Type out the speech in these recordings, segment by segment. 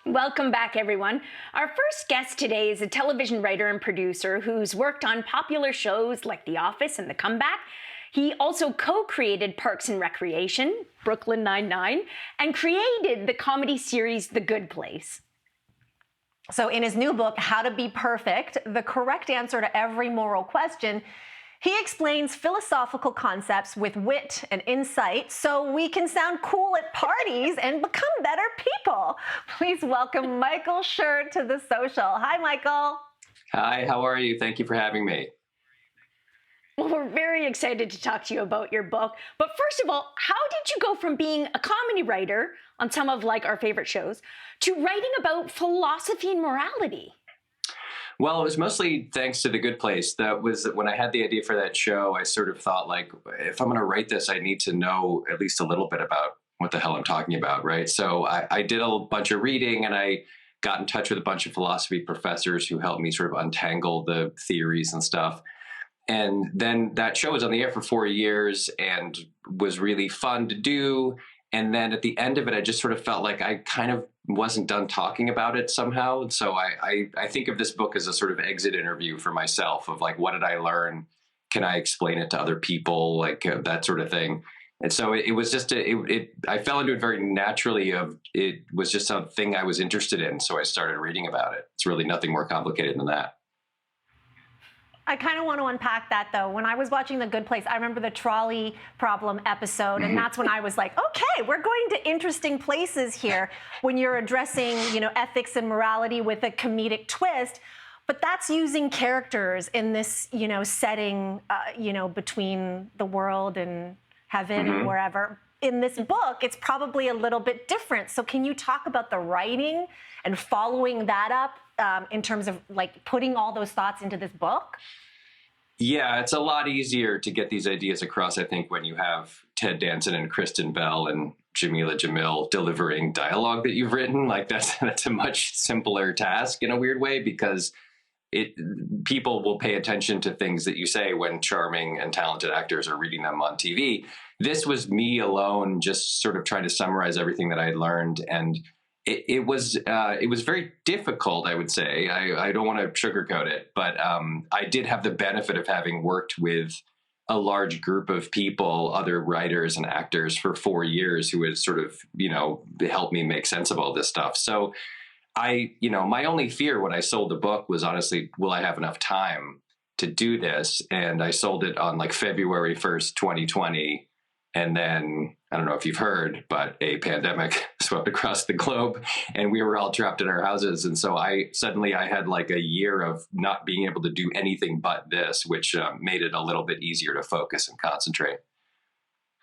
Welcome back, everyone. Our first guest today is a television writer and producer who's worked on popular shows like The Office and The Comeback. He also co-created Parks and Recreation, Brooklyn Nine-Nine, and created the comedy series The Good Place. So in his new book, How to Be Perfect, the correct answer to every moral question, he explains philosophical concepts with wit and insight so we can sound cool at parties and become better people. Please welcome Michael Schur to The Social. Hi, Michael. Hi, how are you? Thank you for having me. Well, we're very excited to talk to you about your book. But first of all, how did you go from being a comedy writer on some of our favorite shows to writing about philosophy and morality? Well, it was mostly thanks to The Good Place. That was when I had the idea for that show. I sort of thought, if I'm going to write this, I need to know at least a little bit about what the hell I'm talking about, right? So I did a bunch of reading, and I got in touch with a bunch of philosophy professors who helped me sort of untangle the theories and stuff. And then that show was on the air for 4 years and was really fun to do. And then at the end of it, I just sort of felt like I kind of wasn't done talking about it somehow. And so I think of this book as a sort of exit interview for myself of what did I learn? Can I explain it to other people? That sort of thing. And so it was just, I fell into it very naturally it was just something I was interested in. So I started reading about it. It's really nothing more complicated than that. I kind of want to unpack that, though. When I was watching The Good Place, I remember the trolley problem episode, and that's when I was like, okay, we're going to interesting places here when you're addressing, ethics and morality with a comedic twist. But that's using characters in this, setting, between the world and heaven and wherever. In this book, it's probably a little bit different. So can you talk about the writing and following that up in terms of putting all those thoughts into this book? Yeah, it's a lot easier to get these ideas across, I think, when you have Ted Danson and Kristen Bell and Jamila Jamil delivering dialogue that you've written. That's a much simpler task in a weird way, because people will pay attention to things that you say when charming and talented actors are reading them on TV. This was me alone, just sort of trying to summarize everything that I had learned, and it was very difficult, I would say. I don't want to sugarcoat it, but I did have the benefit of having worked with a large group of people, other writers and actors, for 4 years who had sort of, helped me make sense of all this stuff. So my only fear when I sold the book was, honestly, will I have enough time to do this? And I sold it on February 1st, 2020. And then, I don't know if you've heard, but a pandemic swept across the globe and we were all trapped in our houses. And so I had a year of not being able to do anything but this, which made it a little bit easier to focus and concentrate.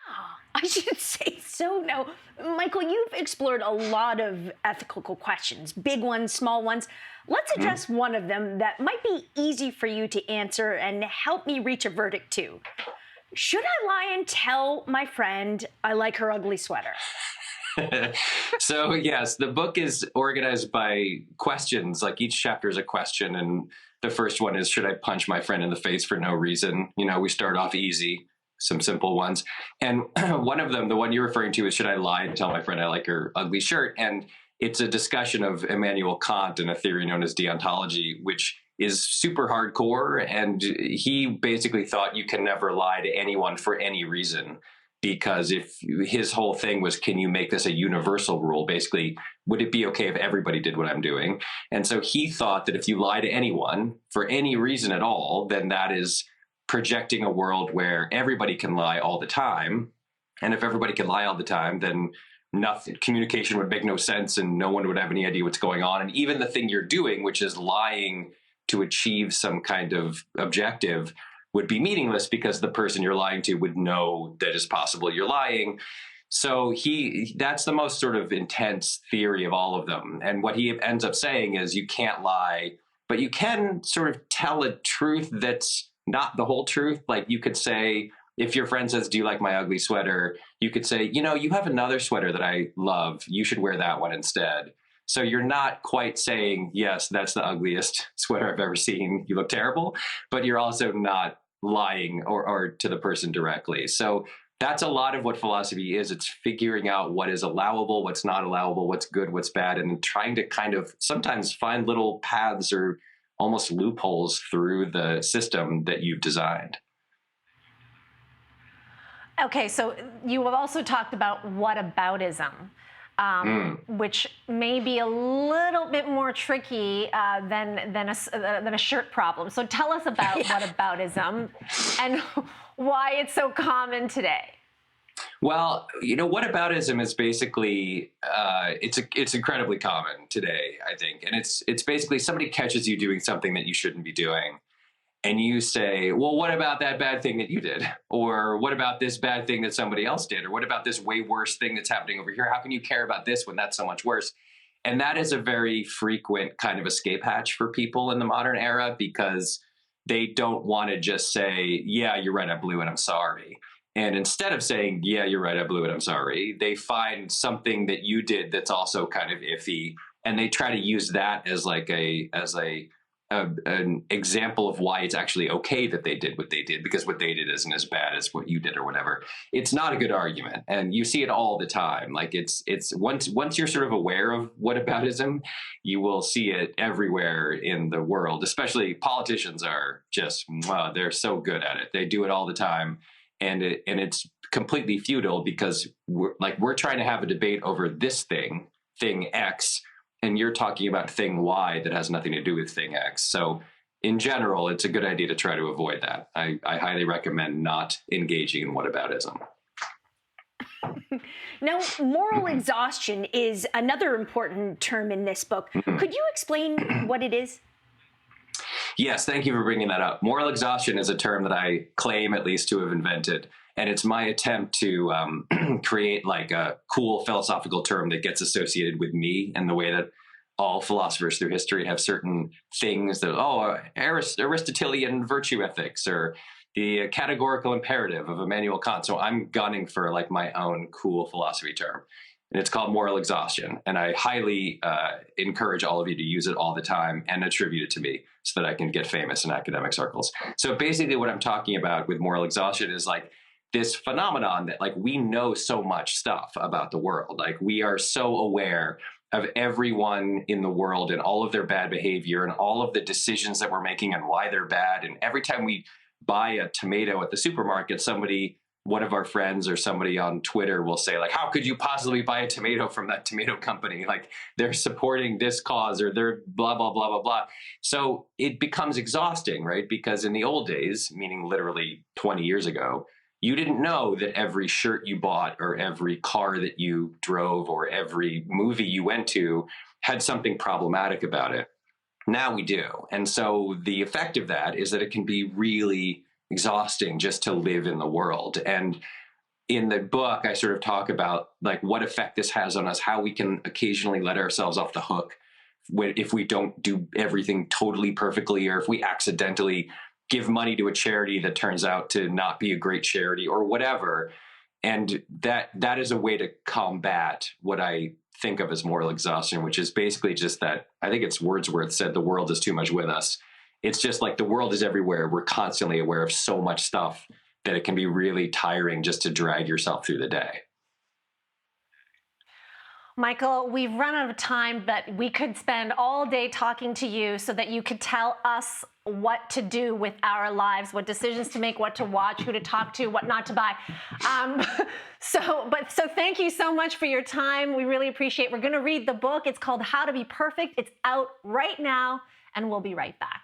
Oh, I should say so. Now, Michael, you've explored a lot of ethical questions, big ones, small ones. Let's address one of them that might be easy for you to answer and help me reach a verdict too. Should I lie and tell my friend I like her ugly sweater? So yes, the book is organized by questions. Each chapter is a question. And the first one is, should I punch my friend in the face for no reason? We start off easy, some simple ones. And one of them, the one you're referring to, is, should I lie and tell my friend I like her ugly shirt? And it's a discussion of Immanuel Kant and a theory known as deontology, which is super hardcore. And he basically thought you can never lie to anyone for any reason, because if his whole thing was, can you make this a universal rule? Basically, would it be okay if everybody did what I'm doing? And so he thought that if you lie to anyone for any reason at all, then that is projecting a world where everybody can lie all the time. And if everybody can lie all the time, then communication would make no sense and no one would have any idea what's going on. And even the thing you're doing, which is lying to achieve some kind of objective, would be meaningless because the person you're lying to would know that it's possible you're lying. So that's the most sort of intense theory of all of them. And what he ends up saying is, you can't lie, but you can sort of tell a truth that's not the whole truth. You could say, if your friend says, do you like my ugly sweater? You could say, you have another sweater that I love. You should wear that one instead. So you're not quite saying, yes, that's the ugliest sweater I've ever seen. You look terrible, but you're also not lying or to the person directly. So that's a lot of what philosophy is. It's figuring out what is allowable, what's not allowable, what's good, what's bad, and trying to kind of sometimes find little paths or almost loopholes through the system that you've designed. Okay, so you have also talked about whataboutism, which may be a little bit more tricky than a shirt problem. So tell us about whataboutism and why it's so common today. Well, whataboutism is basically it's incredibly common today, I think, and it's basically somebody catches you doing something that you shouldn't be doing. And you say, well, what about that bad thing that you did? Or what about this bad thing that somebody else did? Or what about this way worse thing that's happening over here? How can you care about this when that's so much worse? And that is a very frequent kind of escape hatch for people in the modern era, because they don't want to just say, yeah, you're right, I blew it, I'm sorry. And instead of saying, yeah, you're right, I blew it, I'm sorry, they find something that you did that's also kind of iffy. And they try to use that as like an example of why it's actually okay that they did what they did, because what they did isn't as bad as what you did or whatever. It's not a good argument, and you see it all the time. Like it's once you're sort of aware of whataboutism, you will see it everywhere in the world. Especially politicians are just they're so good at it. They do it all the time, and it's completely futile, because we're trying to have a debate over this thing X. And you're talking about thing Y that has nothing to do with thing X. So in general, it's a good idea to try to avoid that. I highly recommend not engaging in whataboutism. Now, moral exhaustion is another important term in this book. Could you explain what it is? Yes, thank you for bringing that up. Moral exhaustion is a term that I claim at least to have invented. And it's my attempt to create like a cool philosophical term that gets associated with me, and the way that all philosophers through history have certain things that, Aristotelian virtue ethics, or the categorical imperative of Immanuel Kant. So I'm gunning for like my own cool philosophy term. And it's called moral exhaustion. And I highly encourage all of you to use it all the time and attribute it to me so that I can get famous in academic circles. So basically what I'm talking about with moral exhaustion is like this phenomenon that like we know so much stuff about the world. Like we are so aware of everyone in the world and all of their bad behavior and all of the decisions that we're making and why they're bad. And every time we buy a tomato at the supermarket, one of our friends or somebody on Twitter will say like, how could you possibly buy a tomato from that tomato company? Like they're supporting this cause, or they're blah, blah, blah, blah, blah. So it becomes exhausting, right? Because in the old days, meaning literally 20 years ago, you didn't know that every shirt you bought or every car that you drove or every movie you went to had something problematic about it. Now we do. And so the effect of that is that it can be really exhausting just to live in the world. And in the book, I sort of talk about like what effect this has on us, how we can occasionally let ourselves off the hook if we don't do everything totally perfectly, or if we accidentally give money to a charity that turns out to not be a great charity or whatever. And that is a way to combat what I think of as moral exhaustion, which is basically just that, I think it's Wordsworth said, the world is too much with us. It's just like the world is everywhere. We're constantly aware of so much stuff that it can be really tiring just to drag yourself through the day. Michael, we've run out of time, but we could spend all day talking to you so that you could tell us what to do with our lives, what decisions to make, what to watch, who to talk to, what not to buy. So thank you so much for your time. We really appreciate it. We're going to read the book. It's called How to Be Perfect. It's out right now, and we'll be right back.